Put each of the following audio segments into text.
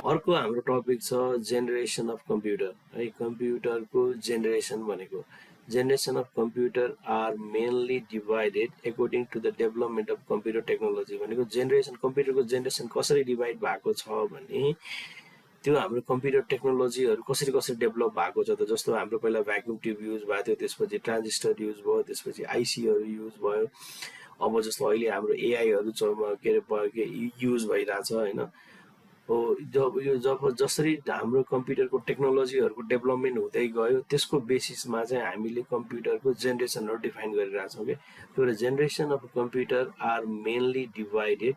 अर्को हाम्रो टपिक छ जेनेरेसन अफ कम्प्युटर है। कम्प्युटरको जेनेरेसन भनेको generation of computer are mainly divided according to the development of computer technology भनेको जेनेरेसन कम्प्युटरको जेनेरेसन कसरी डिभाइड भएको छ भने त्यो हाम्रो कम्प्युटर टेक्नोलोजीहरु कसरी कसरी डेभलप भएको छ त। जस्तो हाम्रो पहिला भ्याक्युम ट्युब युज भएको थियो, त्यसपछि ट्रान्जिस्टर युज भयो, त्यसपछि आईसीहरु युज भयो। अब जस्तो अहिले हाम्रो एआईहरु के युज भइराछ हैन। हो जब जसरी हाम्रो कम्प्युटरको टेक्नोलोजीहरुको डेभलपमेन्ट हुँदै गयो त्यसको बेसिसमा चाहिँ हामीले कम्प्युटरको जेनेरेसनहरु डिफाइन गरिरहेछौं के। त्यो generation of computer are mainly divided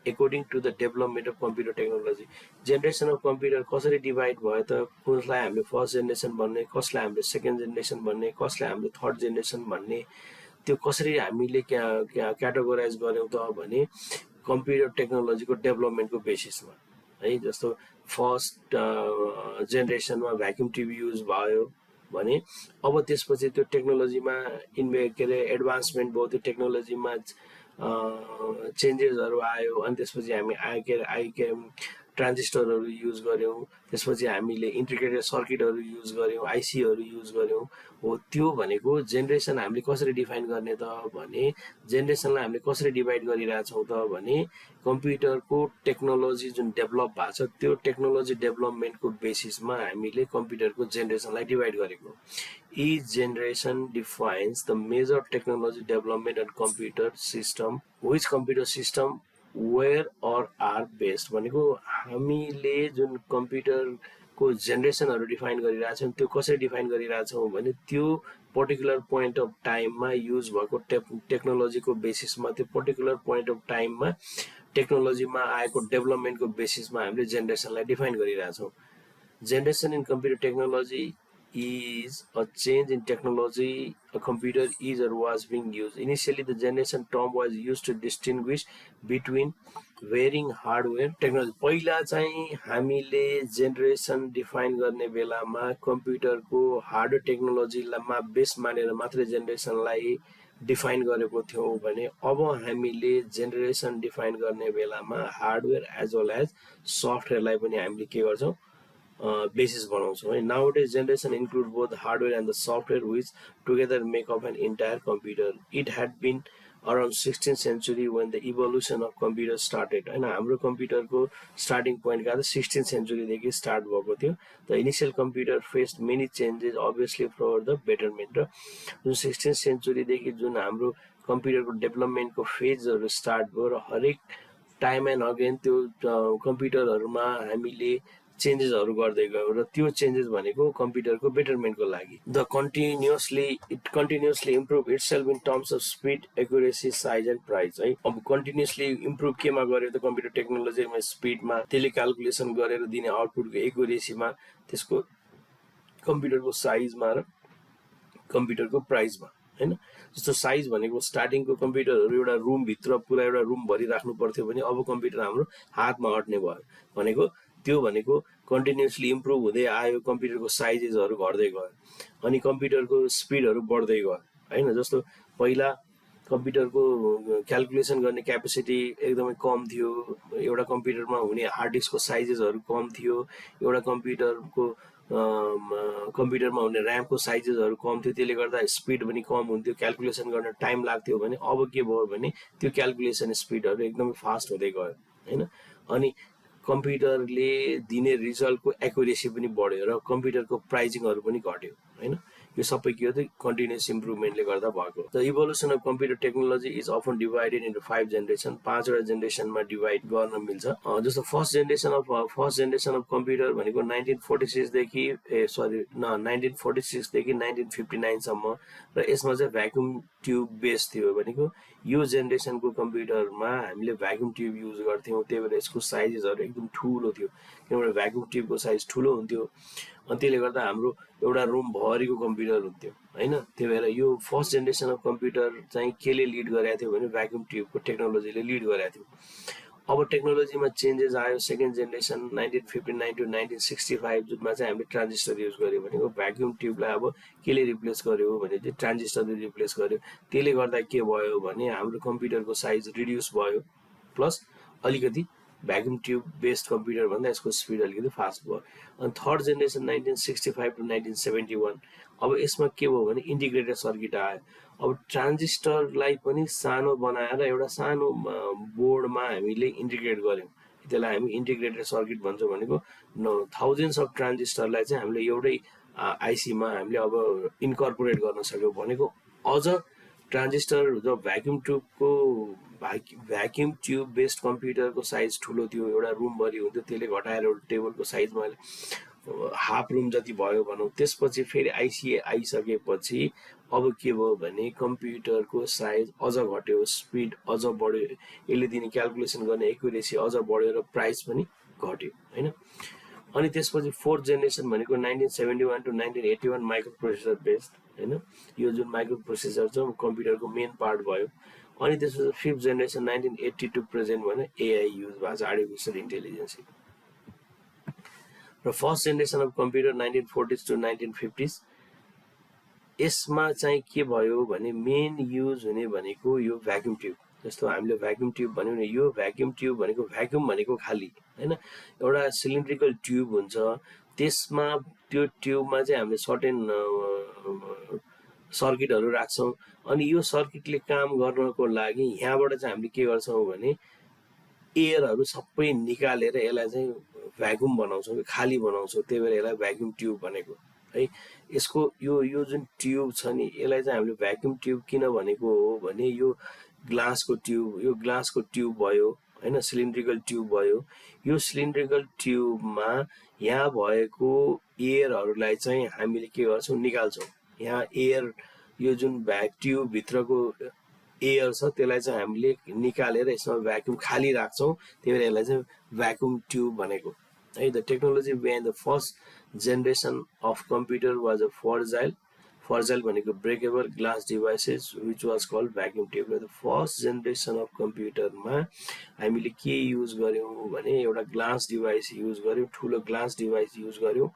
according to the development of computer technology। Generation of computer कसरी डिभाइड भयो त, कसलाई हामीले फर्स्ट जेनेरेसन भन्ने, कसलाई हामीले सेकेन्ड जेनेरेसन भन्ने, कसलाई हामीले थर्ड जेनेरेसन भन्ने, त्यो कसरी हामीले क्याटेगोराइज गर्यौं त भने कम्प्युटर टेक्नोलोजीको डेभलपमेन्टको बेसिसमा है। जस्तो फर्स्ट जेनेरेसनमा भ्याक्युम ट्युब युज भयो भने अब त्यसपछि त्यो टेक्नोलोजीमा एडभान्समेन्ट भयो, त्यो टेक्नोलोजीमा चेन्जेसहरु आयो। अनि त्यसपछि हामी ट्रान्जिस्टरहरु युज गर्यौं, त्यसपछि हामीले इन्टिग्रेटेड सर्किटहरु युज गर्यौं, आईसीहरु युज गर्यौं। हो त्यो भनेको जेनेरेसन हामीले कसरी डिफाइन गर्ने त भने जेनेरेसनलाई हामीले कसरी डिभाइड गरिरहेछौं त भने कम्प्युटरको टेक्नोलोजी जुन डेभलप भएको छ त्यो टेक्नोलोजी डेभलपमेन्टको बेसिसमा हामीले कम्प्युटरको जेनेरेसनलाई डिभाइड गरेको। Each generation defines the major technology development and computer system, which computer system where or are based भनेको हामीले जुन कम्प्युटरको जेनेरेसनहरु डिफाइन गरिरहेछौं त्यो कसरी डिफाइन गरिरहेछौं भने त्यो पर्टिकुलर पोइन्ट अफ टाइममा युज भएको टेक्नोलोजीको बेसिसमा, त्यो पर्टिकुलर पोइन्ट अफ टाइममा टेक्नोलोजीमा आएको डेभलपमेन्टको बेसिसमा हामीले जेनेरेसनलाई डिफाइन गरिरहेछौं। Generation in computer technology is a change in technology a computer is or was being used. Initially, the generation term was used to distinguish between varying hardware technology. पहिला चाहिँ हामीले जेनेरेसन डिफाइन गर्ने बेलामा कम्प्युटरको hardware टेक्नोलोजीमा base मानेर मात्र जेनेरेसनलाई define गरेको थियौं भने अब हामीले जेनेरेसन डिफाइन गर्ने बेलामा हार्डवेयर एज वेल एज सफ्टवेयरलाई पनि हामीले के गर्छौं basis बनाउँछौं है। Nowadays generation include both hardware and the software which together make up an entire computer. It had been around 16th century when the evolution of computers started हैन। हाम्रो कम्प्युटरको starting point का 16th century देखि start भएको थियो। The initial computer faced many changes obviously for the betterment। जुन 16th century देखि जुन हाम्रो कम्प्युटरको डेभलपमेन्टको फेजहरु स्टार्ट भयो र हरेक टाइम एन्ड अगेन त्यो कम्प्युटरहरुमा हामीले चेन्जेसहरु गर्दै गयो र त्यो चेन्जेस भनेको कम्प्युटरको बेटरमेन्टको लागि। The continuously improve itself in terms of speed, accuracy, size and price है। अब कन्टिन्युअसली इम्प्रुभ केमा गर्यो त कम्प्युटर टेक्नोलोजीमा, स्पीडमा, त्यसले क्याल्कुलेसन गरेर दिने आउटपुटको एक्युरेसीमा, त्यसको कम्प्युटरको साइजमा र कम्प्युटरको प्राइसमा हैन। जस्तो साइज भनेको स्टार्टिङको कम्प्युटरहरु एउटा रुम भित्र पुरा एउटा रुम भरि राख्नु पर्थ्यो भने अब कम्प्युटर हाम्रो हातमा अट्ने भयो भनेको त्यो भनेको कन्टिन्युअसली इम्प्रुभ हुँदै आयो, कम्प्युटरको साइजेसहरु घट्दै गयो अनि कम्प्युटरको स्पिडहरु बढ्दै गयो हैन। जस्तो पहिला कम्प्युटरको क्याल्कुलेसन गर्ने क्यापेसिटी एकदमै कम थियो, एउटा कम्प्युटरमा हुने हार्ड डिस्कको साइजेसहरु कम थियो, एउटा कम्प्युटरमा हुने र्यामको साइजेसहरु कम थियो, त्यसले गर्दा स्पिड पनि कम हुन्थ्यो, क्याल्कुलेसन गर्न टाइम लाग्थ्यो भने अब के भयो भने त्यो क्याल्कुलेसन स्पिडहरु एकदमै फास्ट हुँदै गयो हैन। अनि कम्प्युटरले दिने रिजल्टको एक्युरेसी पनि बढ्यो र कम्प्युटरको प्राइसिङहरु पनि घट्यो हैन। यो सबै के हो त कन्टिन्युअस इम्प्रुभमेन्टले गर्दा भएको। The evolution of computer technology is often divided into 5 generation, 5 वटा जेनेरेसनमा डिभाइड गर्न मिल्छ। जस्तो फर्स्ट जेनेरेसन अफ कम्प्युटर भनेको 1946 देखि 1946 देखि 1959 सम्म र यसमा चाहिँ भ्याक्युम ट्युब बेस थियो भनेको यो जेनेरेसनको कम्प्युटरमा हामीले भ्याक्युम ट्युब युज गर्थ्यौं। त्यही भएर यसको साइजहरु एकदम ठूलो थियो किनभने भ्याक्युम ट्युबको साइज ठूलो हुन्थ्यो अनि त्यसले गर्दा हाम्रो एउटा रुम भरिको कम्प्युटर हुन्थ्यो हैन। त्यही भएर यो फर्स्ट जेनेरेसन अफ कम्प्युटर चाहिँ केले लिड गरेको थियो भने भ्याक्युम ट्युबको टेक्नोलोजीले लिड गरेको थियो। अब टेक्नोलोजीमा चेन्जेस आयो। सेकेन्ड जेनेरेसन 1959 टु 1965 जुनमा चाहिँ हामीले ट्रान्जिस्टर युज गर्यो भनेको भ्याक्युम ट्युबलाई अब केले रिप्लेस गर्यो भने चाहिँ ट्रान्जिस्टरले रिप्लेस गर्यो। त्यसले गर्दा के भयो भने हाम्रो कम्प्युटरको साइज रिड्युस भयो प्लस अलिकति भ्याक्युम ट्युब बेस्ड कम्प्युटर भन्दा यसको स्पिड अलिकति फास्ट भयो। अनि थर्ड जेनेरेसन 1965 to 1971, अब यसमा के भयो भने इन्टिग्रेटेड सर्किट आयो। अब ट्रान्जिस्टरलाई पनि सानो बनाएर एउटा सानो बोर्डमा हामीले इन्टिग्रेट गर्यौँ, त्यसलाई हामी इन्टिग्रेटेड सर्किट भन्छौँ। भनेको थाउजन्ड्स अफ ट्रान्जिस्टरलाई चाहिँ हामीले एउटै आइसीमा हामीले अब इन्कर्पोरेट गर्न सक्यौँ। भनेको अझ ट्रान्जिस्टर जो भ्याक्युम ट्युब बेस्ड कम्प्युटरको साइज ठुलो थियो, एउटा रुमभरि हुन्थ्यो, त्यसले घटाएर एउटा टेबलको साइजमा हाफ रुम जति भयो भनौँ। त्यसपछि फेरि आइसी आइसकेपछि अब के भयो भने कम्प्युटरको साइज अझ घट्यो, स्पिड अझ बढ्यो, यसले दिने क्यालकुलेसन गर्ने एक्युरेसी अझ बढ्यो र प्राइस पनि घट्यो हैन। अनि त्यसपछि फोर्थ जेनेरेसन भनेको 1971 to 1981 माइक्रो प्रोसेसर बेस्ड हैन, यो जुन माइक्रो प्रोसेसर छ कम्प्युटरको मेन पार्ट भयो। अनि त्यसपछि फिफ्थ जेनेरेसन 1980 टु प्रेजेन्ट भने एआई युज भएको छ, आर्टिफिसियल इन्टेलिजेन्स। र first generation of computer 1940s to 1950s, यसमा चाहिँ के भयो भने मेन युज हुने भनेको यो भ्याक्युम ट्युब। जस्तो हामीले भ्याक्युम ट्युब भन्यो भने यो भ्याक्युम ट्युब भनेको भ्याक्युम भनेको खाली हैन, एउटा सिलिन्ड्रिकल ट्युब हुन्छ, त्यसमा त्यो ट्युबमा चाहिँ हामीले सर्टेन सर्किटहरू राख्छौँ। अनि यो सर्किटले काम गर्नको लागि यहाँबाट चाहिँ हामीले के गर्छौँ भने एयरहरू सबै निकालेर यसलाई चाहिँ भ्याक्युम बनाउँछौँ, खाली बनाउँछौँ, त्यही भएर यसलाई भ्याक्युम ट्युब भनेको है। यसको यो जुन ट्युब छ नि, यसलाई चाहिँ हामीले भ्याक्युम ट्युब किन भनेको हो भने यो ग्लासको ट्युब भयो हैन, सिलिन्ड्रिकल ट्युब भयो। यो सिलिन्ड्रिकल ट्युबमा यहाँ भएको एयरहरूलाई चाहिँ हामीले के गर्छौँ, निकाल्छौँ। यहाँ एयर, यो जुन ट्युब भित्रको एयर छ त्यसलाई चाहिँ हामीले निकालेर यसमा भ्याक्युम खाली राख्छौँ, त्यही भएर यसलाई चाहिँ भ्याक्युम ट्युब भनेको है। The technology behind the first generation of computer was a fragile भनेको breakable glass devices which was called vacuum tube. The first generation of कम्प्युटरमा हामीले के युज गर्यौँ भने एउटा ग्लास डिभाइस युज गर्यौँ, ठुलो ग्लास डिभाइस युज गर्यौँ।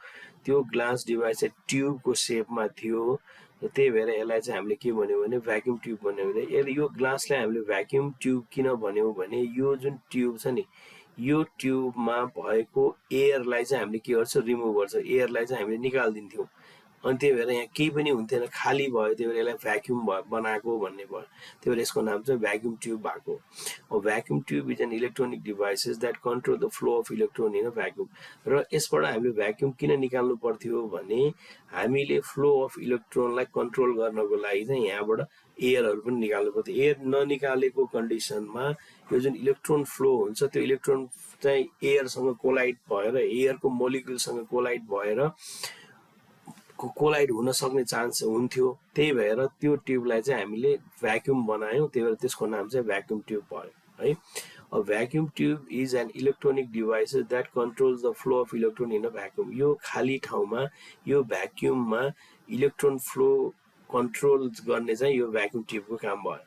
त्यो ग्लास डिभाइस चाहिँ ट्युबको सेपमा थियो, त्यही भएर यसलाई चाहिँ हामीले के भन्यौँ भने भ्याक्युम ट्युब भन्यौँ। भने यो ग्लासलाई हामीले भ्याक्युम ट्युब किन भन्यौँ भने यो जुन ट्युब छ नि, यो ट्युबमा भएको एयरलाई चाहिँ हामीले के गर्छौँ, रिमुभ गर्छौँ, एयरलाई चाहिँ हामीले निकालिदिन्थ्यौँ। अनि त्यही भएर यहाँ केही पनि हुन्थेन, खाली भयो, त्यही भएर यसलाई भ्याक्युम बनाएको भन्ने भयो, त्यही भएर यसको नाम चाहिँ भ्याक्युम ट्युब भएको। Vacuum tube is an electronic devices that control the flow of electron in a vacuum. र यसबाट हामीले भ्याक्युम किन निकाल्नु पर्थ्यो भने हामीले फ्लो अफ इलेक्ट्रोनलाई कन्ट्रोल गर्नको लागि चाहिँ यहाँबाट एयरहरू पनि निकाल्नु पर्थ्यो। एयर ननिकालेको कन्डिसनमा यो जुन इलेक्ट्रोन फ्लो हुन्छ त्यो इलेक्ट्रोन चाहिँ एयरसँग कोलाइड भएर, एयरको मोलिक्युलसँग कोलाइड हुन सक्ने चान्स हुन्थ्यो, त्यही भएर त्यो ट्युबलाई चाहिँ हामीले भ्याक्युम बनायौँ, त्यही भएर त्यसको नाम चाहिँ भ्याक्युम ट्युब भयो है। A vacuum tube is an electronic device that controls the flow of electron in a vacuum. यो खाली ठाउँमा यो भ्याक्युममा इलेक्ट्रोन फ्लो कन्ट्रोल गर्ने चाहिँ यो भ्याक्युम ट्युबको काम भयो।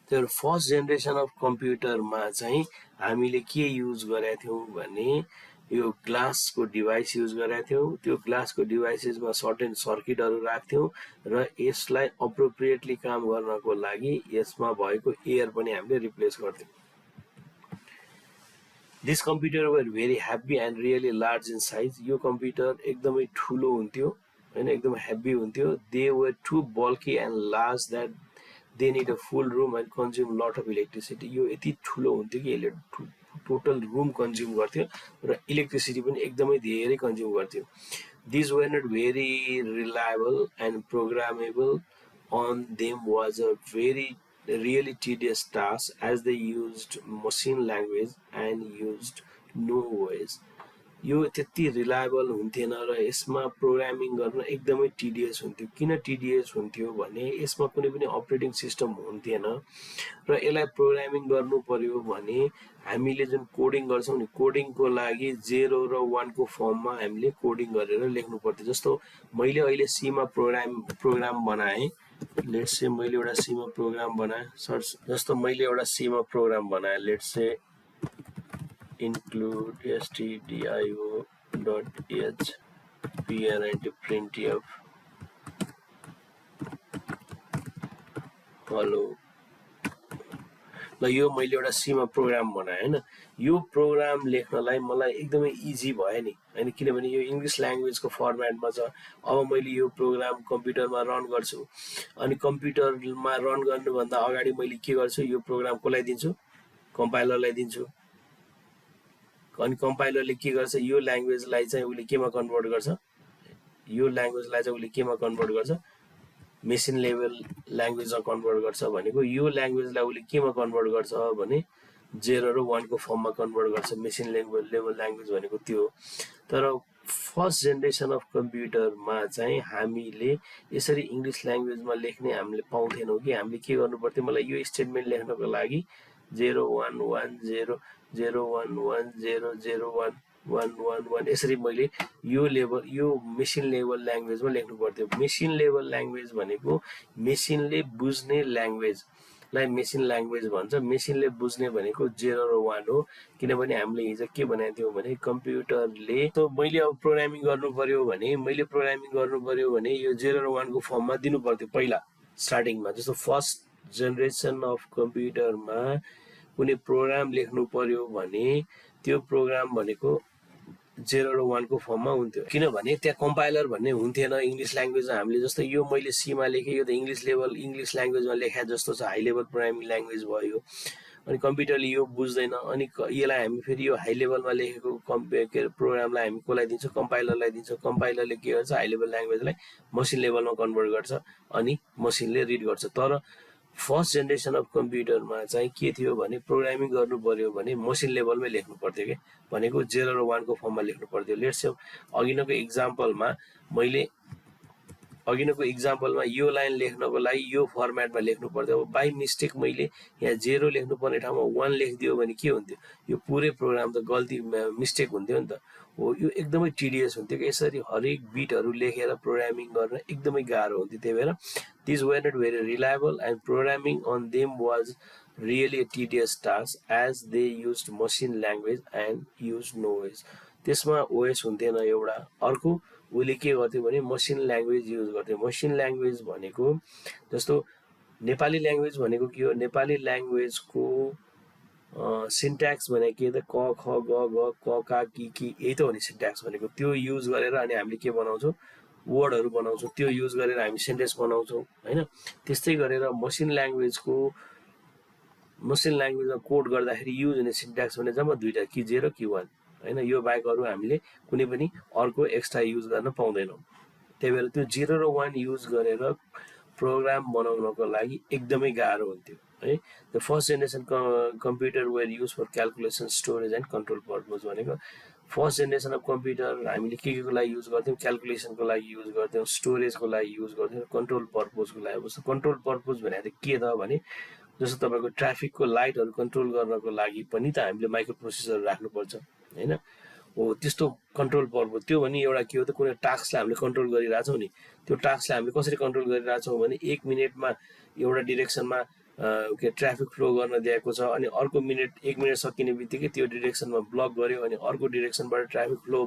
त्यो फर्स्ट जेनेरेसन अफ कम्प्युटरमा चाहिँ हामीले के युज गरेका थियौँ भने यो ग्लासको डिभाइस युज गरेका थियौँ। त्यो ग्लासको डिभाइसेसमा सर्टेन सर्किटहरू राख्थ्यौँ र यसलाई अप्रोप्रिएटली काम गर्नको लागि यसमा भएको एयर पनि हामीले रिप्लेस गर्थ्यौँ। This computer were very heavy and really large in size. यो कम्प्युटर एकदमै ठुलो हुन्थ्यो हैन, एकदमै हेभी हुन्थ्यो। They were too bulky and large that they need a full room and consume lot of electricity. यो यति ठुलो हुन्थ्यो कि यसले टोटल रुम कन्ज्युम गर्थ्यो र इलेक्ट्रिसिटी पनि एकदमै धेरै कन्ज्युम गर्थ्यो। This were not very reliable and programmable on them was a really tedious task as they used machine language and used no OS. यो त्यति रिलायबल हुन्थेन र यसमा प्रोग्रामिङ गर्न एकदमै टिडियस हुन्थ्यो। किन टिडियस हुन्थ्यो भने यसमा कुनै पनि अपरेटिङ सिस्टम हुन्थेन र यसलाई प्रोग्रामिङ गर्नु पर्यो भने हामीले जुन कोडिङ गर्छौँ नि, कोडिङको लागि 0 र 1 को फर्ममा हामीले कोडिङ गरेर लेख्नु पर्थ्यो। जस्तो मैले अहिले सीमा प्रोग्राम बनाएँ, लेट्स से मैले एउटा सीमा प्रोग्राम बनाएँ, जस्तो मैले एउटा सीमा प्रोग्राम बनाएँ, let's say include stdio.h parent printf hello ल यो मैले एउटा सीमा प्रोग्राम बनाएँ हैन, यो प्रोग्राम लेख्नलाई मलाई एकदमै इजी भयो नि हैन, किनभने यो इङ्ग्लिस ल्याङ्ग्वेजको फर्मेटमा छ। अब मैले यो प्रोग्राम कम्प्युटरमा रन गर्छु, अनि कम्प्युटरमा रन गर्नुभन्दा अगाडि मैले के गर्छु, यो प्रोग्राम कसलाई दिन्छु, कम्पाइलरलाई दिन्छु। अनि कम्पाइलरले के गर्छ, यो ल्याङ्ग्वेजलाई चाहिँ उसले केमा कन्भर्ट गर्छ, यो ल्याङ्ग्वेजलाई चाहिँ उसले केमा कन्भर्ट गर्छ, मेसिन लेभल ल्याङ्ग्वेजमा कन्भर्ट गर्छ। भनेको यो ल्याङ्ग्वेजलाई उसले केमा कन्भर्ट गर्छ भने 0 र 1 को फर्ममा कन्भर्ट गर्छ। मेसिन लेभल ल्याङ्ग्वेज भनेको त्यो। तर फर्स्ट जेनेरेसन अफ कम्प्युटरमा चाहिँ हामीले यसरी इङ्ग्लिस ल्याङ्ग्वेजमा लेख्ने हामीले पाउँथेनौँ कि हामीले के गर्नु पर्थ्यो, मलाई यो स्टेटमेन्ट लेख्नको लागि 01100110011 यसरी मैले यो लेभल, यो मेसिन लेभल ल्याङ्ग्वेजमा लेख्नु पर्थ्यो। मेसिन लेभल ल्याङ्ग्वेज भनेको मेसिनले बुझ्ने ल्याङ्ग्वेजलाई मेसिन ल्याङ्ग्वेज भन्छ। मेसिनले बुझ्ने भनेको 0 र 1 हो, किनभने हामीले हिजो के भनेको थियौँ भने कम्प्युटरले त मैले अब प्रोग्रामिङ गर्नु पर्यो भने यो 0 र 1 को फर्ममा दिनु पर्थ्यो पहिला स्टार्टिङमा। जस्तो फर्स्ट जेनेरेसन अफ कम्प्युटरमा कुनै प्रोग्राम लेख्नु पर्यो भने त्यो प्रोग्राम भनेको 0 र 1 को फर्ममा हुन्थ्यो, किनभने त्यहाँ कम्पाइलर भन्ने हुन्थेन इङ्ग्लिस ल्याङ्ग्वेजमा। हामीले जस्तो यो मैले सीमा लेखेँ, यो त इङ्ग्लिस ल्याङ्ग्वेजमा लेखा जस्तो छ, हाई लेभल प्रोग्रामिङ ल्याङ्ग्वेज भयो। अनि कम्प्युटरले यो बुझ्दैन, अनि यसलाई हामी फेरि यो हाई लेभलमा लेखेको प्रोग्रामलाई हामी कसलाई दिन्छौँ, कम्पाइलरलाई दिन्छौँ। कम्पाइलरले के गर्छ, हाई लेभल ल्याङ्ग्वेजलाई मसिन लेभलमा कन्भर्ट गर्छ अनि मसिनले रिड गर्छ। तर फर्स्ट जेनेरेसन अफ कम्प्युटरमा चाहिँ के थियो भने प्रोग्रामिङ गर्नु पर्यो भने मसिन लेभलमै लेख्नु पर्थ्यो के, भनेको 0 र 1 को फर्ममा लेख्नु पर्थ्यो। लेट्स से अघिनको इक्जाम्पलमा यो लाइन लेख्नको लागि यो फर्मेटमा लेख्नु पर्थ्यो। अब बाई मिस्टेक मैले यहाँ 0 लेख्नुपर्ने ठाउँमा 1 लेखिदियो भने के हुन्थ्यो, यो पुरै प्रोग्राम त गल्ती मिस्टेक हुन्थ्यो नि त। हो, यो एकदमै टिडियस हुन्थ्यो कि यसरी हरेक बिटहरू लेखेर प्रोग्रामिङ गर्न एकदमै गाह्रो हुन्थ्यो। त्यही भएर this were not very reliable and programming on them was really a tedious task as they used machine language and used no OS। त्यसमा OS हुन्थेन एउटा। अर्को उसले के गर्थ्यो भने मसिन ल्याङ्ग्वेज युज गर्थ्यो। मसिन ल्याङ्ग्वेज भनेको जस्तो नेपाली ल्याङ्ग्वेज भनेको के हो, नेपाली ल्याङ्ग्वेजको सिन्ट्याक्स भनेको के त, क ख ग घ क क कि यही त हो नि सिन्ट्याक्स भनेको। त्यो युज गरेर अनि हामीले के बनाउँछौँ, वर्डहरू बनाउँछौँ, त्यो युज गरेर हामी सेन्टेन्स बनाउँछौँ हैन। त्यस्तै गरेर मसिन ल्याङ्ग्वेजमा कोड गर्दाखेरि युज हुने सिन्ट्याक्स भने जम्मा दुईटा, कि 0 कि 1 हैन। यो बाहेक अरू हामीले कुनै पनि अर्को एक्स्ट्रा युज गर्न पाउँदैनौँ। त्यही भएर त्यो 0 र 1 युज गरेर प्रोग्राम बनाउनको लागि एकदमै गाह्रो हुन्थ्यो है। The first generation computer were use for calculation, storage and control purpose भनेको फर्स्ट जेनेरेसन अफ कम्प्युटर हामीले के को लागि युज गर्थ्यौँ, क्यालकुलेसनको लागि युज गर्थ्यौँ, स्टोरेजको लागि युज गर्थ्यौँ, कन्ट्रोल पर्पजको लागि। अब कन्ट्रोल पर्पज भनेको के त भने जस्तो तपाईँको ट्राफिकको लाइटहरू कन्ट्रोल गर्नको लागि पनि त हामीले माइक्रो प्रोसेसर राख्नुपर्छ हैन। हो, त्यस्तो कन्ट्रोल पर्पज त्यो भने एउटा के हो त, कुनै टास्कलाई हामीले कन्ट्रोल गरिरहेछौँ नि, त्यो टास्कलाई हामीले कसरी कन्ट्रोल गरिरहेछौँ भने 1 मिनेटमा एउटा डिरेक्सनमा ट्राफिक फ्लो गर्न दिएको छ, अनि अर्को 1 मिनेट सकिने बित्तिकै त्यो डिरेक्सनमा ब्लक गर्यो, अनि अर्को डिरेक्सनबाट ट्राफिक फ्लो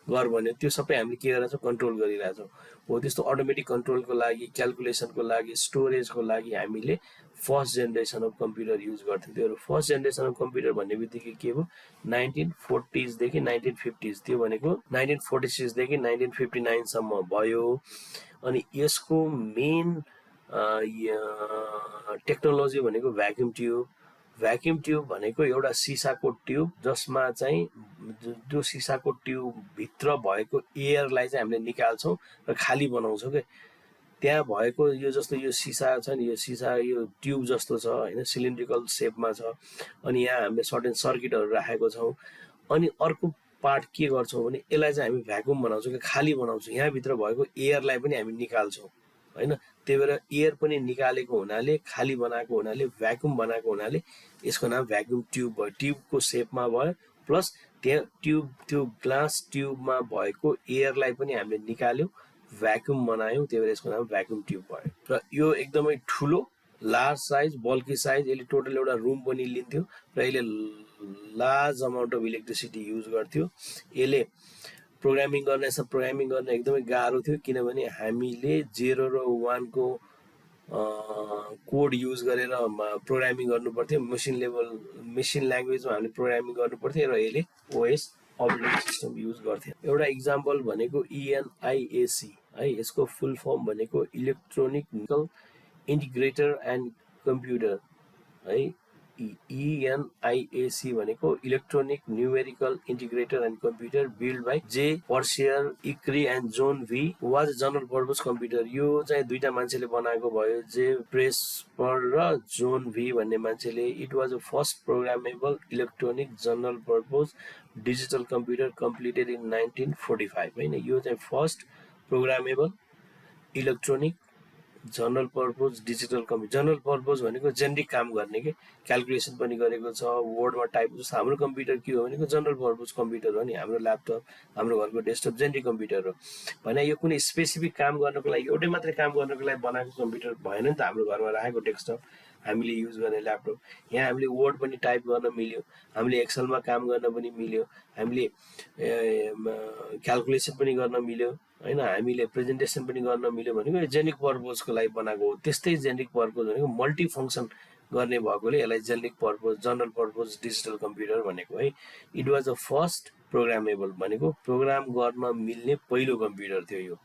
गर भन्यो। त्यो सबै हामीले के गरिरहेछौँ, कन्ट्रोल गरिरहेछौँ। हो, त्यस्तो अटोमेटिक कन्ट्रोलको लागि, क्यालकुलेसनको लागि, स्टोरेजको लागि हामीले first generation of computer use गर्थ्यौँ। त्यो फर्स्ट जेनेरेसन अफ कम्प्युटर भन्ने बित्तिकै के हो, 1940s देखि 1950s, त्यो भनेको 1946 देखि 1959 सम्म भयो। अनि यसको मेन टेक्नोलोजी भनेको भ्याक्युम ट्युब भनेको एउटा सिसाको ट्युब, जसमा चाहिँ त्यो सिसाको ट्युबभित्र भएको एयरलाई चाहिँ हामीले निकाल्छौँ र खाली बनाउँछौँ क्या। त्यहाँ भएको यो जस्तो यो सिसा छ नि, यो सिसा यो ट्युब जस्तो छ हैन, सिलिन्ड्रिकल सेपमा छ। अनि यहाँ हामीले सर्टेन सर्किटहरू राखेको छौँ। अनि अर्को पार्ट के गर्छौँ भने यसलाई चाहिँ हामी भ्याक्युम बनाउँछौँ कि खाली बनाउँछौँ, यहाँभित्र भएको एयरलाई पनि हामी निकाल्छौँ हैन। त्यही भएर एयर पनि निकालेको हुनाले, खाली बनाएको हुनाले, भ्याक्युम बनाएको हुनाले यसको नाम भ्याक्युम ट्युब भयो। ट्युबको सेपमा भयो, प्लस त्यहाँ त्यो ग्लास ट्युबमा भएको एयरलाई पनि हामीले निकाल्यौँ, भ्याक्युम बनायौँ, त्यही भएर यसको नाम भ्याक्युम ट्युब भयो। र यो एकदमै ठुलो, लार्ज साइज, बल्की साइज, यसले टोटल एउटा रुम पनि लिन्थ्यो र यसले large amount of electricity use गर्थ्यो। यसले प्रोग्रामिङ गर्न एकदमै गाह्रो थियो, किनभने हामीले 0 र 1 को कोड युज गरेर प्रोग्रामिङ गर्नु पर्थ्यो, मेसिन ल्याङ्ग्वेजमा हामीले प्रोग्रामिङ गर्नु पर्थ्यो र यसले ओएस अपरेटिङ सिस्टम युज गर्थ्यो। एउटा इक्जाम्पल भनेको ENIAC है, यसको फुल फर्म भनेको इलेक्ट्रोनिक इन्टिग्रेटर एन्ड कम्प्युटर है। ENIAC भनेको electronic numerical integrator and computer built by J Presper Eckert and John भी वाज जनरल पर्पज कम्प्युटर। यो चाहिँ दुईटा मान्छेले बनाएको भयो, जे प्रेस्पर र जोन भी भन्ने मान्छेले। It was a first programmable electronic general purpose digital computer completed in 1945 होइन। यो चाहिँ first programmable electronic general purpose digital computer. General purpose भनेको जेनरिक काम गर्ने के, क्यालकुलेसन पनि गरेको छ, वर्डमा टाइप। जस्तो हाम्रो कम्प्युटर के हो भनेको जनरल पर्पज कम्प्युटर हो नि, हाम्रो ल्यापटप, हाम्रो घरको डेस्कटप जेनरिक कम्प्युटर हो भने यो कुनै स्पेसिफिक काम गर्नको लागि, एउटै मात्रै काम गर्नको लागि बनाएको कम्प्युटर भएन नि त। हाम्रो घरमा राखेको डेस्कटप, हामीले युज गर्ने ल्यापटप, यहाँ हामीले वर्ड पनि टाइप गर्न मिल्यो, हामीले एक्सेलमा काम गर्न पनि मिल्यो, हामीले क्यालकुलेसन पनि गर्न मिल्यो होइन, हामीले प्रेजेन्टेसन पनि गर्न मिल्यो भनेको यो जेनरिक पर्पजको लागि बनाएको हो। त्यस्तै जेनरिक पर्पज भनेको मल्टी फङ्सन गर्ने भएकोले यसलाई generic purpose general purpose digital computer भनेको है। It was a first programmable भनेको प्रोग्राम गर्न मिल्ने पहिलो कम्प्युटर थियो यो।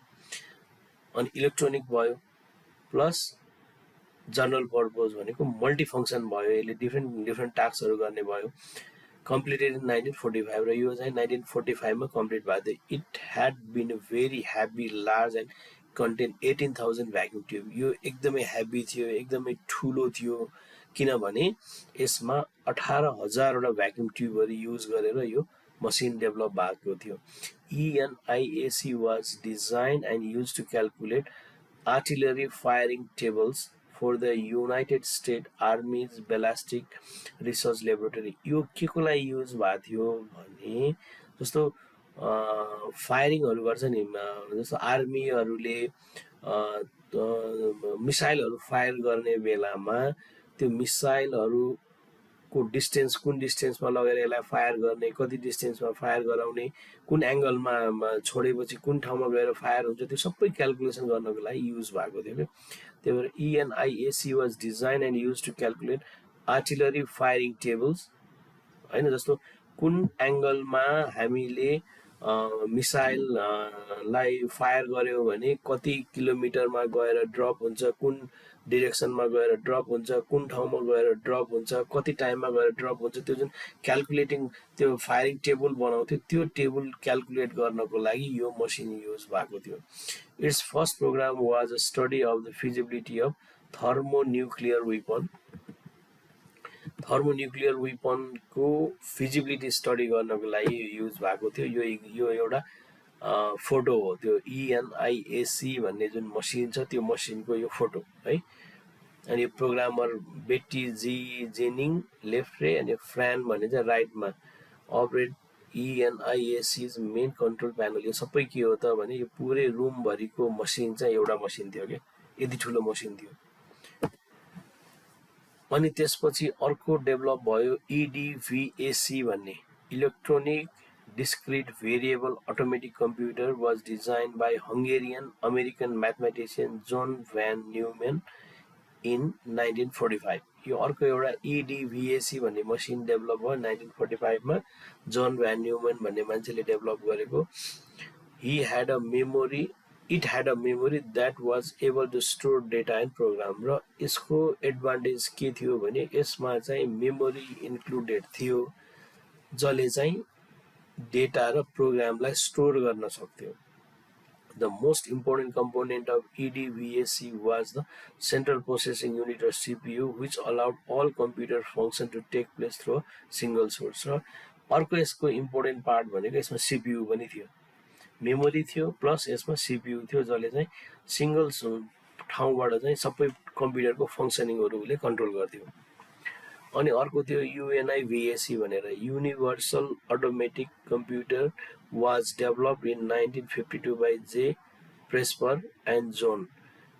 अनि इलेक्ट्रोनिक भयो प्लस जनरल पर्पज भनेको मल्टी फङ्सन भयो, यसले डिफ्रेन्ट टास्कहरू गर्ने भयो। कम्प्लिटेड इन 1945 र यो चाहिँ 1945 मा कम्प्लिट भएको थियो। It had been a very heavy large and contain 18,000 vacuum tube. यो एकदमै हेभी थियो, एकदमै ठुलो थियो, किनभने यसमा 18,000वटा भ्याक्युम ट्युबहरू युज गरेर यो मसिन डेभलप भएको थियो। ENIAC was design and use to calculate artillery firing tables for the United States Army's Ballistic Research Laboratory। यो के को लागि युज भएको थियो भने जस्तो फायरिङहरू गर्छ नि, जस्तो आर्मीहरूले मिसाइलहरू फायर गर्ने बेलामा त्यो मिसाइलहरूको डिस्टेन्स, कुन डिस्टेन्समा लगेर यसलाई फायर गर्ने, कति डिस्टेन्समा फायर गराउने, कुन एङ्गलमा छोडेपछि कुन ठाउँमा गएर फायर हुन्छ, त्यो सबै क्यालकुलेसन गर्नको लागि युज भएको थियो क्या। त्यही भएर ENIAC was design and use to calculate artillery firing tables होइन। जस्तो कुन एङ्गलमा हामीले मिसाइललाई फायर गर्यो भने कति किलोमिटरमा गएर ड्रप हुन्छ, कुन डिरेक्सनमा गएर ड्रप हुन्छ, कुन ठाउँमा गएर ड्रप हुन्छ, कति टाइममा गएर ड्रप हुन्छ, त्यो जुन क्यालकुलेटिङ त्यो फायरिङ टेबल बनाउँथ्यो, त्यो टेबल क्यालकुलेट गर्नको लागि यो मसिन युज भएको थियो। Its first program was a study of the feasibility of thermonuclear weapon. Thermonuclear वेपनको फिजिबिलिटी स्टडी गर्नको लागि युज भएको थियो। यो एउटा फोटो हो, त्यो ENIAC भन्ने जुन मसिन छ त्यो मसिनको यो फोटो है। अनि प्रोग्रामर बेट्टी जी जेनिङ लेफ्ट रे अनि फ्रान भन्ने चाहिँ राइटमा operate ENIAC's main control panel. यो सबै के हो त भने यो पुरै रुमभरिको मसिन चाहिँ एउटा मसिन थियो क्या, यति ठुलो मसिन थियो। अनि त्यसपछि अर्को डेभलप भयो EDVAC भन्ने, electronic discrete variable automatic computer was design by Hungarian American mathematician John von Neumann in 1945। यो अर्को एउटा EDVAC भन्ने मसिन डेभलप भयो 1945 मा, जोन भ्यान न्युमेन भन्ने मान्छेले डेभलप गरेको। It had a memory that was able to store data and program। र यसको एडभान्टेज के थियो भने यसमा चाहिँ मेमोरी इन्क्लुडेड थियो जसले चाहिँ डेटा र प्रोग्रामलाई स्टोर गर्न सक्थ्यो। The most important component of EDVAC was the central processing unit or CPU, which allowed all computer function to take place through a single source। र अर्को यसको इम्पोर्टेन्ट पार्ट भनेको यसमा CPU पनि थियो, मेमोरी थियो प्लस यसमा CPU थियो जसले चाहिँ सिंगल ठाउँबाट चाहिँ सबै कम्प्युटरको फङ्सनिङहरूले कन्ट्रोल गर्थ्यो। अनि अर्को थियो UNIVAC भनेर, universal automatic computer was developed in 1952 by J Presper and John.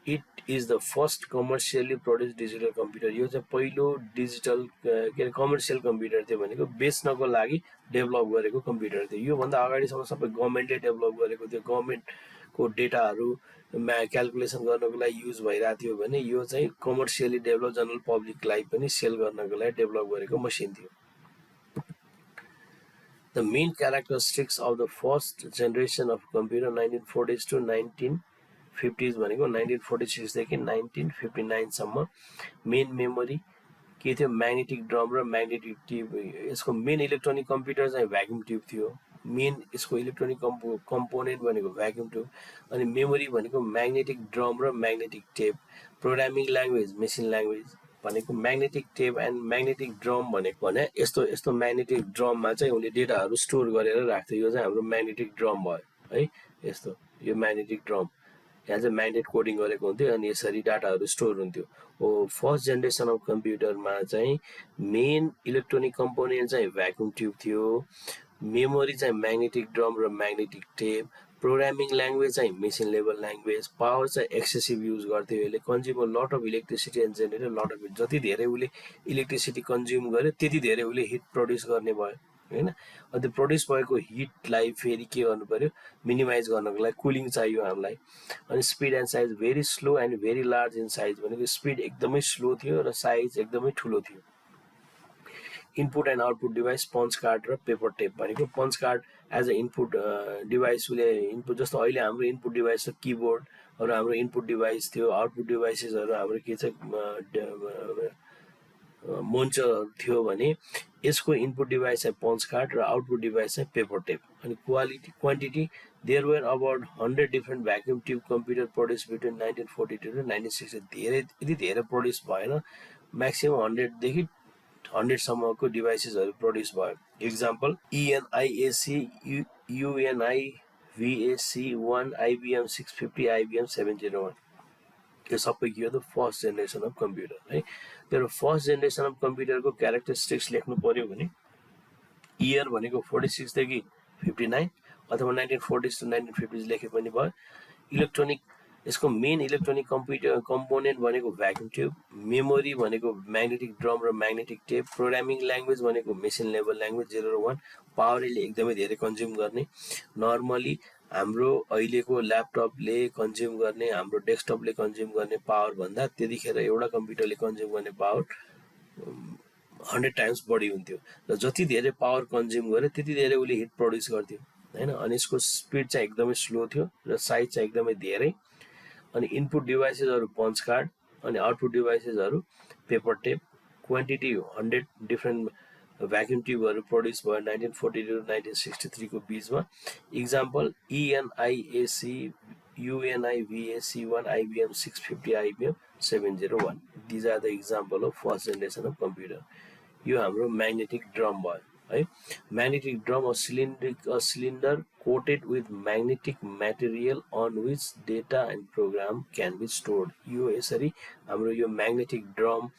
It is the first commercially produce digital computer. यो चाहिँ पहिलो डिजिटल के अरे कमर्सियल कम्प्युटर थियो भनेको बेच्नको लागि डेभलप गरेको कम्प्युटर थियो। योभन्दा अगाडिसम्म सबै गभर्मेन्टले डेभलप गरेको थियो, गभर्मेन्टको डेटाहरू क्याल्कुलेसन गर्नको लागि युज भइरहेको थियो भने यो चाहिँ कमर्सियली डेभलप जनरल पब्लिकलाई पनि सेल गर्नको लागि डेभलप गरेको मसिन थियो। The main characteristics of the first generation of computer 1940s to 1950s भनेको 1946 देखि 1959 सम्म मेन मेमोरी के थियो, म्याग्नेटिक ड्रम र म्याग्नेटिक ट्युब। यसको मेन इलेक्ट्रोनिक कम्प्युटर चाहिँ भ्याक्युम ट्युब थियो। मेन यसको इलेक्ट्रोनिक कम्पोनेन्ट भनेको भ्याक्युम ट्युब, अनि मेमोरी भनेको म्याग्नेटिक ड्रम र magnetic tape. Programming language machine language भनेको magnetic tape and magnetic drum भनेको भने यस्तो म्याग्नेटिक ड्रममा चाहिँ उसले डेटाहरू स्टोर गरेर राख्थ्यो। यो चाहिँ हाम्रो म्याग्नेटिक ड्रम भयो है। यस्तो यो म्याग्नेटिक ड्रम, यहाँ चाहिँ म्याग्नेट कोडिङ गरेको हुन्थ्यो अनि यसरी डाटाहरू स्टोर हुन्थ्यो। फर्स्ट जेनेरेसन अफ कम्प्युटरमा चाहिँ मेन इलेक्ट्रोनिक कम्पोनेन्ट चाहिँ भ्याक्युम ट्युब थियो, मेमोरी चाहिँ म्याग्नेटिक ड्रम र म्याग्नेटिक टेप, प्रोग्रामिङ ल्याङ्ग्वेज चाहिँ मेसिन लेभल ल्याङ्ग्वेज, पावर चाहिँ एक्सेसिभ युज गर्थ्यो। यसले consume lot of electricity and generate lot of heat. जति धेरै उसले इलेक्ट्रिसिटी कन्ज्युम गर्यो त्यति धेरै उसले हिट प्रड्युस गर्ने भयो हैन। अनि त्यो प्रड्युस भएको हिटलाई फेरि के गर्नु पर्यो, मिनिमाइज गर्नको लागि कुलिङ चाहियो हामीलाई। अनि speed and size very slow and very large in size भनेको स्पिड एकदमै स्लो थियो र साइज एकदमै ठुलो थियो। Input and output device punch card र पेपर टेप भनेको punch card as a input device उसले इनपुट, जस्तो अहिले हाम्रो इनपुट डिभाइस छ किबोर्डहरू हाम्रो इनपुट डिभाइस थियो। आउटपुट डिभाइसेसहरू हाम्रो के छ मोनिटर थियो भने यसको इनपुट डिभाइस चाहिँ पन्च कार्ड र आउटपुट डिभाइस चाहिँ पेपर टेप। अनि quantity there were about 100 different vacuum tube computer produce between 1942 र 1960। धेरै यति धेरै प्रड्युस भएन, म्याक्सिमम 100 देखि 100 सम्मको डिभाइसेसहरू प्रड्युस भयो। Example ENIAC, UNIVAC1, IBM 650, IBM 701। यो सबै के हो त फर्स्ट जेनेरेसन अफ कम्प्युटर है। तर फर्स्ट जेनेरेसन अफ कम्प्युटरको क्यारेक्टरिस्टिक्स लेख्नु पर्यो भने इयर भनेको 46 देखि 59 अथवा 1940s to 1950s लेखे पनि भयो। इलेक्ट्रोनिक यसको मेन इलेक्ट्रोनिक कम्प्युटर कम्पोनेन्ट भनेको भ्याक्युम ट्युब, मेमोरी भनेको म्याग्नेटिक ड्रम र म्याग्नेटिक टेप, प्रोग्रामिङ ल्याङ्ग्वेज भनेको मेसिन लेभल ल्याङ्ग्वेज 0 र 1, पावरले एकदमै धेरै कन्ज्युम गर्ने। नर्मली हाम्रो अहिलेको ल्यापटपले कन्ज्युम गर्ने, हाम्रो डेस्कटपले कन्ज्युम गर्ने पावर भन्दा त्यतिखेर एउटा कम्प्युटरले कन्ज्युम गर्ने पावर 100 टाइम्स बढी हुन्थ्यो। र जति धेरै पावर कन्ज्युम गर्यो त्यति धेरै उसले हिट प्रड्युस गर्थ्यो हैन। अनि यसको स्पिड चाहिँ एकदमै स्लो थियो र साइज चाहिँ एकदमै धेरै। अनि इनपुट डिभाइसेसहरू पन्च कार्ड अनि आउटपुट डिभाइसेसहरू paper tape. Quantity 100 different vacuum ट्युबहरू प्रड्युस भयो 1942 र 1963 को बिचमा। Example ENIAC, UNIVAC1, IBM 650, IBM 701। These are the example of first generation of computer. यो हाम्रो म्याग्नेटिक ड्रम भयो है। Magnetic drum a cylinder coated with magnetic material on which data and program can be stored. यो यसरी हाम्रो यो magnetic drum,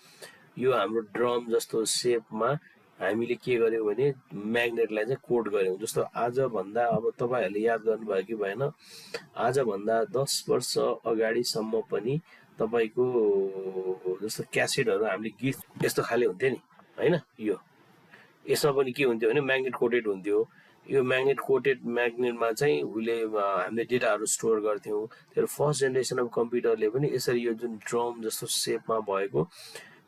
यो हाम्रो ड्रम जस्तो सेपमा हामीले के गर्यौं भने म्याग्नेटलाई चाहिँ कोट गर्यौं। जस्तो आजभन्दा अब तपाईहरुले याद गर्नुभयो कि भएन, आजभन्दा 10 वर्ष अगाडिसम्म पनि तपाईको जस्तो क्यासेटहरु हामीले गीत यस्तो खाले हुन्थ्यो नि हैन। यो यसमा पनि के हुन्थ्यो भने म्याग्नेट कोटेड हुन्थ्यो। यो म्याग्नेट कोटेड म्याग्नेटमा चाहिँ उले हामीले डेटाहरु स्टोर गर्थ्यौं। तर फर्स्ट जेनेरेसन अफ कम्प्युटरले पनि यसरी यो जुन ड्रम जस्तो सेपमा भएको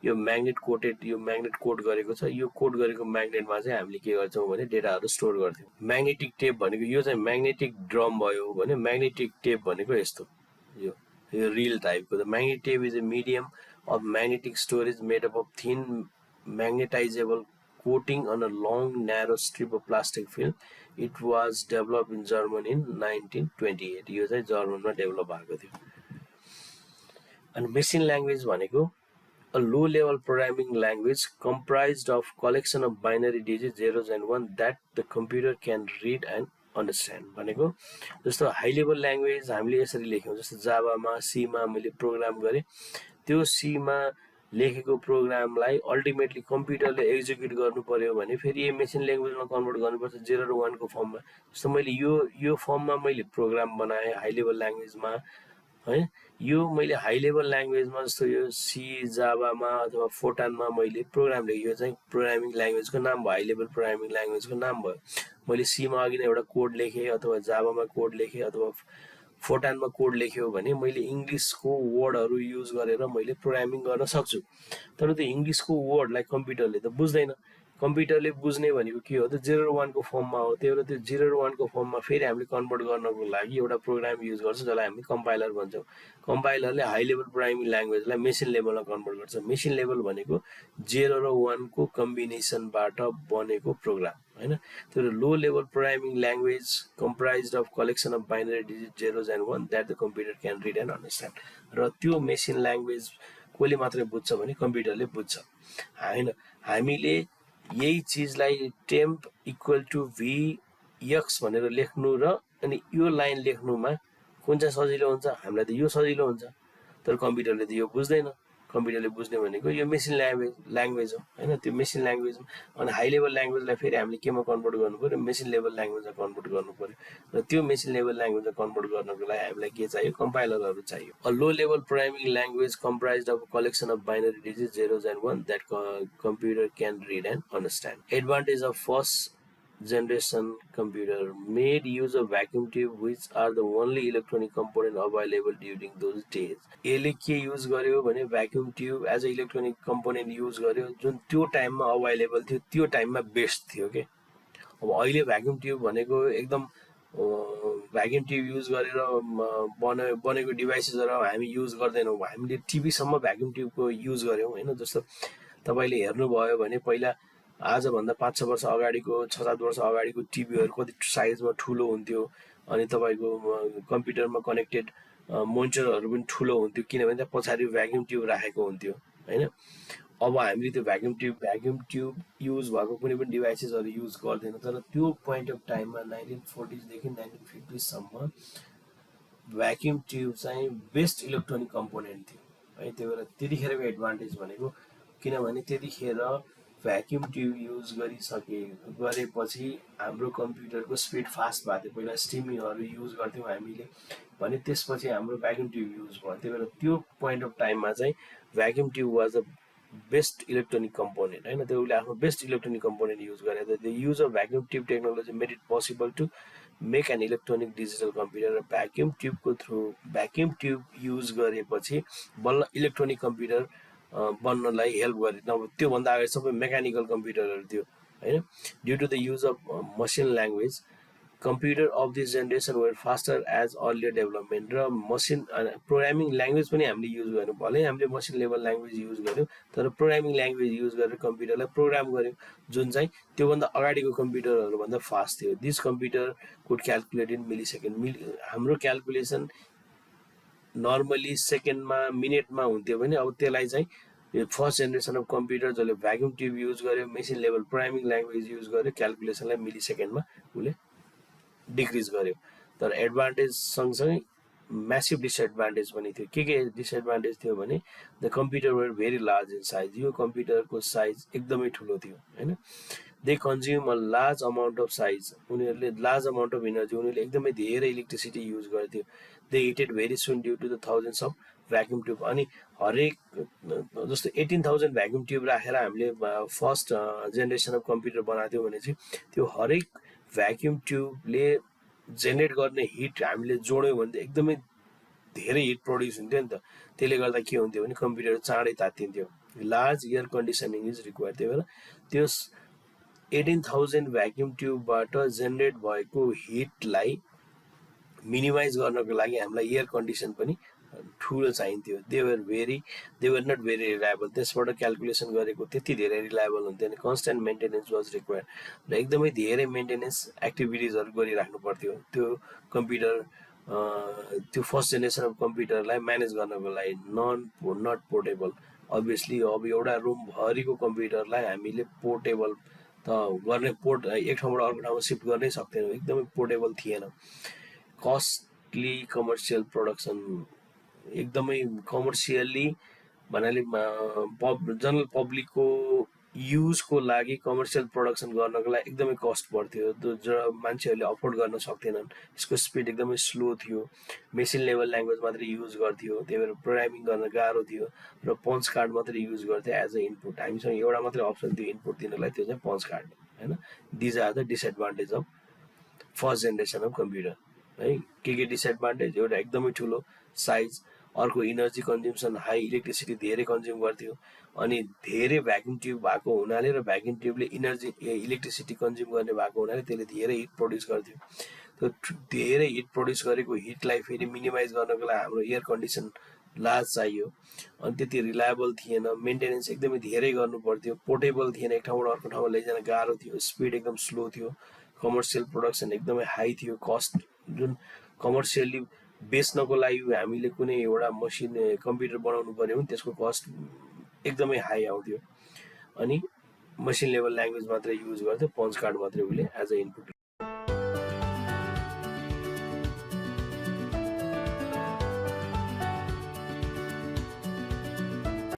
यो म्याग्नेट कोटेड, यो म्याग्नेट कोट गरेको छ। यो कोट गरेको म्याग्नेटमा चाहिँ हामीले के गर्छौं भने डेटाहरु स्टोर गर्थ्यौं। म्याग्नेटिक टेप भनेको यो चाहिँ म्याग्नेटिक ड्रम भयो भने म्याग्नेटिक टेप भनेको यस्तो यो रिल टाइपको। The magnetic tape is a medium of magnetic storage made up of thin magnetizable coating on a long narrow strip of plastic film. It was developed in Germany in 1928. यो चाहिँ जर्मनमा develop भएको थियो। अनि machine language भनेको a low level programming language comprised of collection of binary digits 0s and 1 that the computer can read and understand। भनेको जस्तो high level language हामीले यसरी लेख्यौं। जस्तो जावामा, सीमा मैले प्रोग्राम गरे, त्यो सीमा लेखेको प्रोग्रामलाई अल्टिमेटली कम्प्युटरले एक्जिक्युट गर्नु पर्यो भने फेरि यो मेसिन ल्याङ्ग्वेजमा कन्भर्ट गर्नुपर्छ 0 र 1 को फर्ममा। जस्तो मैले यो फर्ममा मैले प्रोग्राम बनाए हाई लेभल ल्याङ्ग्वेजमा है। यो मैले हाई लेभल ल्याङ्ग्वेजमा जस्तो यो सी, जावामा अथवा फोटानमा मैले प्रोग्राम लेखेँ। यो चाहिँ प्रोग्रामिङ ल्याङ्ग्वेजको नाम भयो, हाई लेभल प्रोग्रामिङ ल्याङ्ग्वेजको नाम भयो। मैले सीमा अघि नै एउटा कोड लेखेँ अथवा जावामा कोड लेखेँ अथवा फोर्टानमा कोड लेख्यो भने मैले इङ्ग्लिसको वर्डहरू युज गरेर मैले प्रोग्रामिङ गर्न सक्छु। तर त्यो इङ्ग्लिसको वर्डलाई कम्प्युटरले त बुझ्दैन। कम्प्युटरले बुझ्ने भनेको के हो त 0 र 1 को फर्ममा हो। त्यही भएर त्यो 0 र 1 को फर्ममा फेरि हामीले कन्भर्ट गर्नको लागि एउटा प्रोग्राम युज गर्छ जसलाई हामी कम्पाइलर भन्छौँ। कम्पाइलरले हाई लेभल प्रोग्रामिङ ल्याङ्ग्वेजलाई मेसिन लेभलमा कन्भर्ट गर्छ। मेसिन लेभल भनेको 0 र 1 को कम्बिनेसनबाट बनेको प्रोग्राम हैन। त्यो low level programming language comprised of collection of binary digit 0s and 1 that the computer can read and understand. र त्यो मेसिन ल्याङ्ग्वेज कसले मात्रै बुझ्छ भने कम्प्युटरले बुझ्छ हैन। हामीले यही चिजलाई temp equal to B X भनेर लेख्नु र अनि यो लाइन लेख्नुमा कुन चाहिँ सजिलो हुन्छ? हामीलाई त यो सजिलो हुन्छ, तर कम्प्युटरले त यो बुझ्दैन। कम्प्युटरले बुझ्ने भनेको यो मेसिन ल्याङ्ग्वेज हो हैन। त्यो मेसिन ल्याङ्ग्वेज अनि हाई लेभल ल्याङ्ग्वेजलाई फेरि हामीले केमा कन्भर्ट गर्नु पर्यो? मेसिन लेभल ल्याङ्ग्वेजमा कन्भर्ट गर्नु पर्यो। र त्यो मेसिन लेभल ल्याङ्ग्वेजमा कन्भर्ट गर्नको लागि हामीलाई के चाहियो? कम्पाइलरहरू चाहियो। A low level programming language comprised of collection of binary digit 0s and 1 that computer can read and understand. Advantage of first generation computer made use of vacuum tube which are the only electronic component available during those days। यसले के use गर्यो भने vacuum tube as a electronic component use गर्यो जुन त्यो टाइममा available थियो, त्यो टाइममा बेस्ट थियो के। अब अहिले भ्याक्युम ट्युब भनेको एकदम भ्याक्युम ट्युब युज गरेर बनेको डिभाइसेसहरू हामी युज गर्दैनौँ। हामीले टिभीसम्म भ्याक्युम ट्युबको युज गऱ्यौँ हैन। जस्तो तपाईँले हेर्नुभयो भने पहिला आजभन्दा 5-6 वर्ष अगाडिको 6-7 वर्ष अगाडिको टिभीहरू कति साइजमा ठुलो हुन्थ्यो अनि तपाईँको कम्प्युटरमा कनेक्टेड मोनिटरहरू पनि ठुलो हुन्थ्यो, किनभने त्यहाँ पछाडि भ्याक्युम ट्युब राखेको हुन्थ्यो हैन। अब हामीले त्यो भ्याक्युम ट्युब युज भएको कुनै पनि डिभाइसेसहरू युज गर्दैनौँ। तर त्यो पोइन्ट अफ टाइममा 1940s देखि 1950s सम्म भ्याक्युम ट्युब चाहिँ बेस्ट इलेक्ट्रोनिक कम्पोनेन्ट थियो है। त्यही भएर त्यतिखेरको एडभान्टेज भनेको, किनभने त्यतिखेर भ्याक्युम ट्युब युज गरेपछि हाम्रो कम्प्युटरको स्पिड फास्ट भएको थियो। पहिला स्टिमिङहरू युज गर्थ्यौँ हामीले भने त्यसपछि हाम्रो भ्याक्युम ट्युब युज भयो। त्यही भएर त्यो पोइन्ट अफ टाइममा चाहिँ vacuum tube was the best electronic component हैन। त्यो उसले आफ्नो बेस्ट इलेक्ट्रोनिक कम्पोनेन्ट युज गरेको थियो। The use of vacuum tube technology made it possible to make an electronic digital computer. र भ्याक्युम ट्युबको थ्रु भ्याक्युम ट्युब युज गरेपछि बल्ल इलेक्ट्रोनिक कम्प्युटर बन्नलाई हेल्प गरे। अब त्योभन्दा अगाडि सबै मेकानिकल कम्प्युटरहरू थियो हैन। Due to the use of machine language computer of this generation were faster as earlier development. र मसिन प्रोग्रामिङ ल्याङ्ग्वेज पनि हामीले युज गऱ्यौँ। भले हामीले मसिन लेभल ल्याङ्ग्वेज युज गऱ्यौँ तर प्रोग्रामिङ ल्याङ्ग्वेज युज गरेर कम्प्युटरलाई प्रोग्राम गऱ्यौँ जुन चाहिँ त्योभन्दा अगाडिको कम्प्युटरहरूभन्दा फास्ट थियो। This computer could calculate in मिली सेकेन्ड। हाम्रो क्यालकुलेसन नर्मली सेकेन्डमा मिनटमा हुन्थ्यो भने अब त्यसलाई चाहिँ फर्स्ट जेनेरेसन अफ कम्प्युटर जसले भ्याक्युम ट्युब युज गर्यो, machine level programming language use गर्यो, क्यालकुलेसनलाई मिली सेकेन्डमा उसले डिक्रिज गर्यो। तर एडभान्टेज सँगसँगै म्यासिभ डिसएडभान्टेज पनि थियो। के डिसएडभान्टेज थियो भने the computer were very large in size. यो कम्प्युटरको साइज एकदमै ठुलो थियो हैन। They consume a large amount of size. उनीहरूले लार्ज अमाउन्ट अफ इनर्जी, उनीहरूले एकदमै धेरै इलेक्ट्रिसिटी युज गर्थ्यो। They heated very soon due to the thousands of vacuum tube. अनि हरेक जस्तो 18,000 भ्याक्युम ट्युब राखेर हामीले फर्स्ट जेनेरेसन अफ कम्प्युटर बनाएको थियौँ भने चाहिँ त्यो हरेक भ्याक्युम ट्युबले जेनेरेट गर्ने हिट हामीले जोड्यौँ भने एकदमै धेरै हिट प्रड्युस हुन्थ्यो नि त। त्यसले गर्दा के हुन्थ्यो भने कम्प्युटर चाँडै तात्तिन्थ्यो। Large air conditioning is required. त्यही भएर त्यो 18,000 भ्याक्युम ट्युबबाट जेनेरेट भएको हिटलाई मिनिमाइज गर्नको लागि हामीलाई एयर कन्डिसन पनि ठुलो चाहिन्थ्यो। They were not very reliable. त्यसबाट क्यालकुलेसन गरेको त्यति धेरै रिलायबल हुन्थ्यो। अनि कन्स्ट्यान्ट मेन्टेनेन्स वाज रिक्वायर्ड। र एकदमै धेरै मेन्टेनेन्स एक्टिभिटिजहरू गरिराख्नु पर्थ्यो त्यो कम्प्युटर त्यो फर्स्ट जेनेरेसन अफ कम्प्युटरलाई म्यानेज गर्नको लागि। Not portable. अभियसली अब एउटा रुमभरिको कम्प्युटरलाई हामीले पोर्टेबल त गर्ने एक ठाउँबाट अर्को ठाउँमा सिफ्ट गर्नै सक्दैनौँ। एकदमै पोर्टेबल थिएन। कस्टली कमर्सियल प्रोडक्सन, एकदमै कमर्सियली भन्नाले जनरल पब्लिकको युजको लागि कमर्सियल प्रोडक्सन गर्नको लागि एकदमै कस्ट पर्थ्यो जो मान्छेहरूले अफोर्ड गर्न सक्थेनन्। यसको स्पिड एकदमै स्लो थियो। मेसिन लेभल ल्याङ्ग्वेज मात्रै युज गर्थ्यो। त्यही भएर प्रोग्रामिङ गर्न गाह्रो थियो र पन्च कार्ड मात्रै युज गर्थ्यो एज अ इनपुट। हामीसँग एउटा मात्रै अप्सन थियो इनपुट दिनलाई, त्यो चाहिँ पन्च कार्ड हैन। These are the disadvantage of first generation of computer. है। के डिसएडभान्टेज, एउटा एकदमै ठुलो साइज, अर्को इनर्जी कन्ज्युम्सन हाई, इलेक्ट्रिसिटी धेरै कन्ज्युम गर्थ्यो, अनि धेरै भ्याक्युम ट्युब भएको हुनाले र भ्याक्युम ट्युबले इलेक्ट्रिसिटी कन्ज्युम गर्ने भएको हुनाले त्यसले धेरै हिट प्रड्युस गर्थ्यो। त्यो धेरै हिट प्रड्युस गरेको हिटलाई फेरि मिनिमाइज गर्नको लागि हाम्रो एयर कन्डिसन लार्ज चाहियो, अनि त्यति रिलायबल थिएन, मेन्टेनेन्स एकदमै धेरै गर्नु पर्थ्यो, पोर्टेबल थिएन, एक ठाउँबाट अर्को ठाउँमा लैजान गाह्रो थियो, स्पिड एकदम स्लो थियो, कमर्सियल प्रोडक्सन एकदमै हाई थियो, कस्ट जुन कमर्सियली बेच्नको लागि हामीले कुनै एउटा मसिन कम्प्युटर बनाउनु पर्यो भने त्यसको कस्ट एकदमै हाई आउँथ्यो, अनि मसिन लेभल ल्याङ्ग्वेज मात्रै युज गर्थ्यो, पन्च कार्ड मात्रै उसले एज अ इनपुट